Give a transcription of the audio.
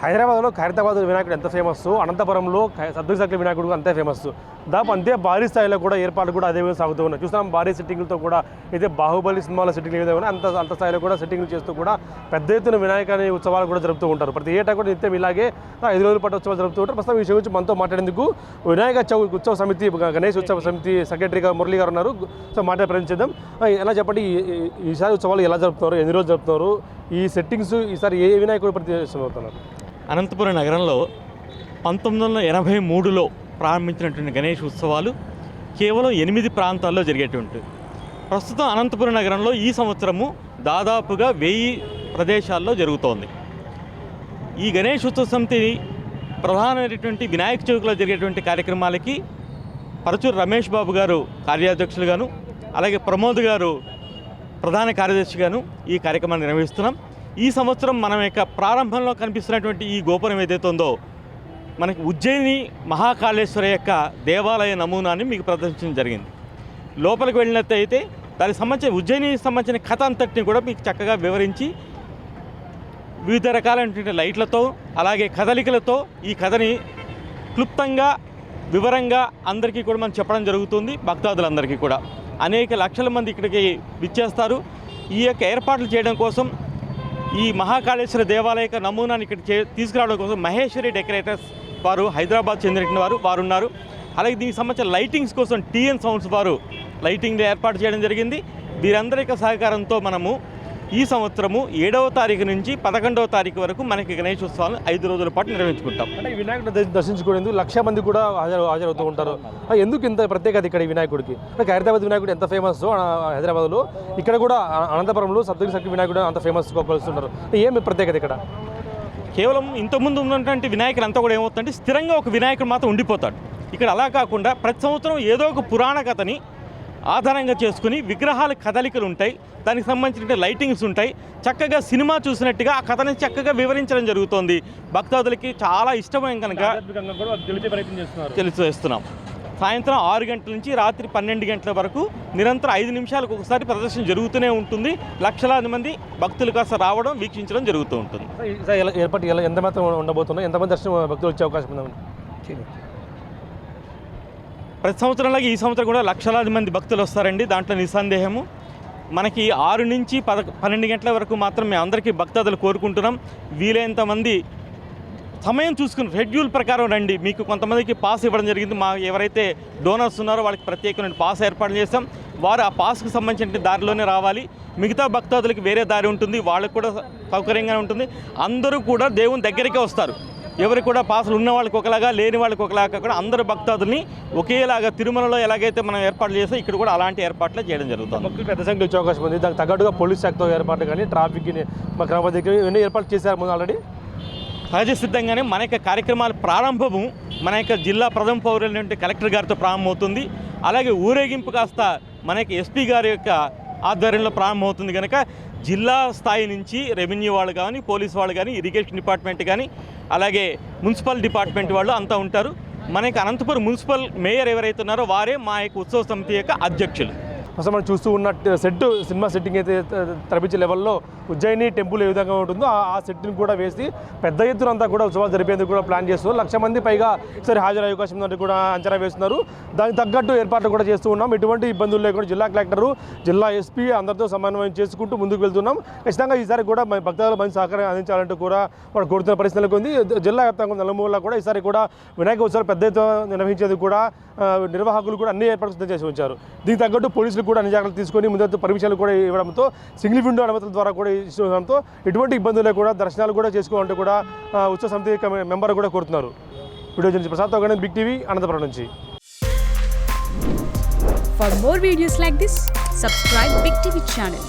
హైదరాబాద్లో ఖైరతాబాద్ వినాయకుడు ఎంత ఫేమస్, అనంతపురంలో సద్దుల సర్కిల్ వినాయకుడు అంతే ఫేమస్. దాదాపు అంతే భారీ స్థాయిలో కూడా ఏర్పాట్లు కూడా అదే విధంగా సాగుతూ ఉన్నాయి. చూస్తున్నాం భారీ సెట్టింగ్లతో కూడా అయితే బాహుబలి సినిమాల సెట్టింగ్లు ఏదైతే ఉన్నాయి అంత స్థాయిలో కూడా సెట్టింగ్లు చేస్తూ కూడా పెద్ద ఎత్తున వినాయకుని ఉత్సవాలు కూడా జరుపుతూ ఉంటారు. ప్రతి ఏటా కూడా నిత్యం ఇలాగే 5 రోజుల పాటు ఉత్సవాలు జరుపుతూ ఉంటారు. ప్రస్తుతం ఈ విషయం గురించి మనతో మాట్లాడేందుకు వినాయక ఉత్సవ సమితి గణేష్ ఉత్సవ సమితి సెక్రటరీగా మురళి గారు ఉన్నారు. సో మాట్లాడే ప్రయత్నం చేద్దాం. ఎలా చెప్పండి, ఈసారి ఉత్సవాలు ఎలా జరుపుతున్నారు, ఎన్ని రోజులు జరుపుతున్నారు, ఈ సెట్టింగ్స్ ఈసారి ఏ వినాయకుడు ప్రతిష్ఠిస్తున్నారు? అనంతపురం నగరంలో 1983లో ప్రారంభించినటువంటి గణేష్ ఉత్సవాలు కేవలం 8 ప్రాంతాల్లో జరిగేటువంటి. ప్రస్తుతం అనంతపురం నగరంలో ఈ సంవత్సరము దాదాపుగా 1000 ప్రదేశాల్లో జరుగుతోంది. ఈ గణేష్ ఉత్సవ సమితి ప్రధానమైనటువంటి వినాయక చవితిలో జరిగేటువంటి కార్యక్రమాలకి పరచూరు రమేష్ బాబు గారు కార్యాధ్యక్షులుగాను, అలాగే ప్రమోద్ గారు ప్రధాన కార్యదర్శిగాను ఈ కార్యక్రమాన్ని నిర్వహిస్తున్నాం. ఈ సంవత్సరం మనం యొక్క ప్రారంభంలో కనిపిస్తున్నటువంటి ఈ గోపురం ఏదైతే ఉందో మనకి ఉజ్జయిని మహాకాళేశ్వర యొక్క దేవాలయ నమూనాన్ని మీకు ప్రదర్శించడం జరిగింది. లోపలికి వెళ్ళినట్టయితే దానికి సంబంధించిన ఉజ్జయినికి సంబంధించిన కథ అంతటిని కూడా మీకు చక్కగా వివరించి వివిధ రకాలైనటువంటి లైట్లతో అలాగే కదలికలతో ఈ కథని క్లుప్తంగా వివరంగా అందరికీ కూడా మనం చెప్పడం జరుగుతుంది. భక్తాదులందరికీ కూడా అనేక లక్షల మంది ఇక్కడికి విచ్చేస్తారు. ఈ యొక్క ఏర్పాట్లు చేయడం కోసం ఈ మహాకాళేశ్వర దేవాలయ నమూనాన్ని ఇక్కడ తీసుకురావడం కోసం మహేశ్వరి డెకరేటర్స్ వారు హైదరాబాద్ చెందిన వారు ఉన్నారు. అలాగే దీనికి సంబంధించిన లైటింగ్స్ కోసం టీఎన్ సౌండ్స్ వారు లైటింగ్ ఏర్పాటు చేయడం జరిగింది. వీరందరి యొక్క సహకారంతో మనము ఈ సంవత్సరము 7వ తారీఖు నుంచి 11వ తారీఖు వరకు మనకి గణేష్ ఉత్సవాలను 5 రోజుల పాటు నిర్వహించుకుంటాం. అంటే ఈ వినాయకుడు దర్శించుకునేందుకు 1,00,000 మంది కూడా హాజరవుతూ ఉంటారు. ఎందుకు ఇంత ప్రత్యేకత ఇక్కడ ఈ వినాయకుడికి? అంటే ఖైరతాబాద్ వినాయకుడు ఎంత ఫేమస్ హైదరాబాద్లో, ఇక్కడ కూడా అనంతపురంలో సప్తగిరి సర్కిల్ వినాయకుడు అంత ఫేమస్ కొలుస్తున్నారు. ఏమి ప్రత్యేకత ఇక్కడ? కేవలం ఇంతకుముందు ఉన్నటువంటి వినాయకులు అంతా కూడా ఏమవుతుందంటే స్థిరంగా ఒక వినాయకుడు మాత్రం ఉండిపోతాడు. ఇక్కడ అలా కాకుండా ప్రతి సంవత్సరం ఏదో ఒక పురాణ కథని ఆధారంగా చేసుకుని విగ్రహాల కదలికలు ఉంటాయి, దానికి సంబంధించిన లైటింగ్స్ ఉంటాయి. చక్కగా సినిమా చూసినట్టుగా ఆ కథని చక్కగా వివరించడం జరుగుతోంది. భక్తాదులకి చాలా ఇష్టమైన కనుక తెలియజేస్తున్నాం. సాయంత్రం 6 గంటల నుంచి రాత్రి 12 గంటల వరకు నిరంతరం 5 నిమిషాలకు ఒకసారి ప్రదర్శన జరుగుతూనే ఉంటుంది. లక్షలాది మంది భక్తులు కాస్త రావడం వీక్షించడం జరుగుతూ ఉంటుంది. ఏర్పాటు ఎంత మాత్రం ఉండబోతున్నాయి, ఎంతమంది దర్శనం భక్తులు వచ్చే అవకాశం ఉందా? ప్రతి సంవత్సరంలాగా ఈ సంవత్సరం కూడా లక్షలాది మంది భక్తులు వస్తారండి. దాంట్లో నిస్సందేహము. మనకి 6 నుంచి 12 గంటల వరకు మాత్రం మేము అందరికీ భక్తాదులు కోరుకుంటున్నాం. వీలైనంత మంది సమయం చూసుకుని షెడ్యూల్ ప్రకారం రండి. మీకు కొంతమందికి పాస్ ఇవ్వడం జరిగింది. మా ఎవరైతే డోనర్స్ ఉన్నారో వాళ్ళకి ప్రత్యేకమైన పాస్ ఏర్పాటు చేస్తాం. వారు ఆ పాస్కి సంబంధించిన దారిలోనే రావాలి. మిగతా భక్తాదులకి వేరే దారి ఉంటుంది, వాళ్ళకి కూడా సౌకర్యంగా ఉంటుంది. అందరూ కూడా దేవుని దగ్గరికే వస్తారు. ఎవరు కూడా పాసులు ఉన్న వాళ్ళకి ఒకలాగా, లేని వాళ్ళకి ఒకలాగా కూడా అందరు భక్తాదుల్ని ఒకేలాగా తిరుమలలో ఎలాగైతే మనం ఏర్పాట్లు చేస్తే ఇక్కడ కూడా అలాంటి ఏర్పాట్లే చేయడం జరుగుతుంది. భక్తులు పెద్ద సంఖ్యలో వచ్చే అవకాశం ఉంది. దానికి తగ్గట్టుగా పోలీస్ శాఖతో ఏర్పాట్లు కానీ ట్రాఫిక్ మా క్రమ దగ్గర ఇవన్నీ ఏర్పాటు చేశారు ముందు ఆల్రెడీ. సహజ సిద్ధంగానే మన యొక్క కార్యక్రమాల ప్రారంభము మన యొక్క జిల్లా ప్రథమ పౌరులైనటువంటి కలెక్టర్ గారితో ప్రారంభమవుతుంది. అలాగే ఊరేగింపు కాస్త మన యొక్క ఎస్పీ గారి యొక్క ఆధ్వర్యంలో ప్రారంభమవుతుంది. కనుక జిల్లా స్థాయి నుంచి రెవెన్యూ వాళ్ళు కానీ, పోలీస్ వాళ్ళు కానీ, ఇరిగేషన్ డిపార్ట్మెంట్ కానీ, అలాగే మున్సిపల్ డిపార్ట్మెంట్ వాళ్ళు అంతా ఉంటారు. మనకి అనంతపురం మున్సిపల్ మేయర్ ఎవరైతే ఉన్నారో వారే మా యొక్క ఉత్సవ సమితి యొక్క అధ్యక్షులు. అసలు మనం చూస్తూ ఉన్న సినిమా సెట్టింగ్ అయితే తరపించే లెవెల్లో ఉజ్జయిని టెంపుల్ ఏ విధంగా ఉంటుందో ఆ సెట్ని కూడా వేసి పెద్ద ఎత్తున అంతా కూడా ఉత్సవాలు జరిపేందుకు కూడా ప్లాన్ చేస్తున్నారు. 1,00,000 మంది పైగా సరే హాజరయ్యే అవకాశం ఉందంటే కూడా అంచనా వేస్తున్నారు. దానికి తగ్గట్టు ఏర్పాట్లు కూడా చేస్తూ ఉన్నాం. ఎటువంటి ఇబ్బందులు లేకుండా జిల్లా కలెక్టరు, జిల్లా ఎస్పీ అందరితో సమన్వయం చేసుకుంటూ ముందుకు వెళ్తున్నాం. ఖచ్చితంగా ఈసారి కూడా భక్తులకు మంచి సహకారం అందించాలంటూ కూడా వాళ్ళు కోరుతున్న పరిస్థితులకు ఉంది. జిల్లా వ్యాప్తంగా నలుమూల కూడా ఈసారి కూడా వినాయక ఉత్సవాలు పెద్ద ఎత్తున నిర్వహించేందుకు కూడా నిర్వాహకులు కూడా అన్ని ఏర్పాట్లు సిద్ధం చేసి ఉంచారు. దీనికి తగ్గట్టు పోలీసులు కూడా అన్ని జాగ్రత్తలు తీసుకొని ముందు పర్మిషన్లు కూడా ఇవ్వడంతో సింగిల్ విండో అనుమతుల ద్వారా కూడా ఇవ్వడంతో ఎటువంటి ఇబ్బందులు లేకుండా దర్శనాలు కూడా చేసుకోవాలంటే కూడా ఉత్సవ సమితి మెంబర్ కూడా కోరుతున్నారు. వీడియో నుంచి ప్రసాద్ తోగనే, బిగ్ టీవీ, అనంతపురం నుంచి. For more videos like this, subscribe Big TV channel.